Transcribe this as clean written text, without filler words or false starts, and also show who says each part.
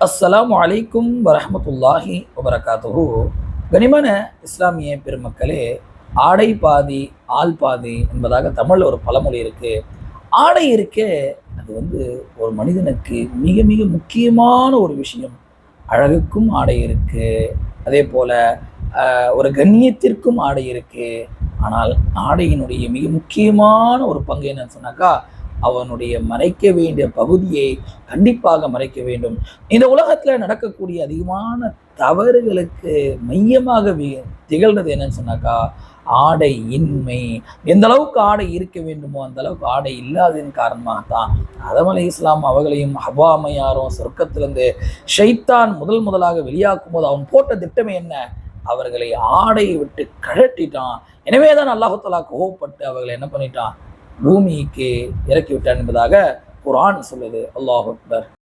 Speaker 1: அஸ்ஸலாமு அலைக்கும் வரஹ்மத்துல்லாஹி வபரகாத்துஹு. கனிமான இஸ்லாமிய பெருமக்களே, ஆடை பாதி ஆள் பாதி என்பதாக தமிழில் ஒரு பழமொழி இருக்கு. ஆடை இருக்கே, அது ஒரு மனிதனுக்கு மிக மிக முக்கியமான ஒரு விஷயம். அழகுக்கும் ஆடை இருக்கு, அதே போல ஒரு கண்ணியத்திற்கும் ஆடை இருக்கு. ஆனால் ஆடையினுடைய மிக முக்கியமான ஒரு பங்கு என்னன்னு சொன்னாக்கா, அவனுடைய மறைக்க வேண்டிய பகுதியை கண்டிப்பாக மறைக்க வேண்டும். இந்த உலகத்துல நடக்கக்கூடிய அதிகமான தவறுகளுக்கு மையமாக திகழ்றது என்னன்னு சொன்னாக்கா, ஆடை இன்மை. எந்த அளவுக்கு ஆடை இருக்க வேண்டுமோ அந்த அளவுக்கு ஆடை இல்லாததின் காரணமாகத்தான் ஆதம் அலைஹிஸ்ஸலாம் அவர்களையும் ஹவ்வா அம்மையாரும் சொர்க்கத்திலிருந்து ஷைத்தான் முதலாக வெளியாக்கும் போது அவன் போட்ட திட்டமே என்ன? அவர்களை ஆடையை விட்டு கழட்டிட்டான். எனவேதான் அல்லாஹு தஆலா கோபப்பட்டு அவர்களை என்ன பண்ணிட்டான்? பூமிக்கு இறக்கி விட்டான் என்பதாக குர்ஆன் சொல்லுது. அல்லாஹ் அக்பர்.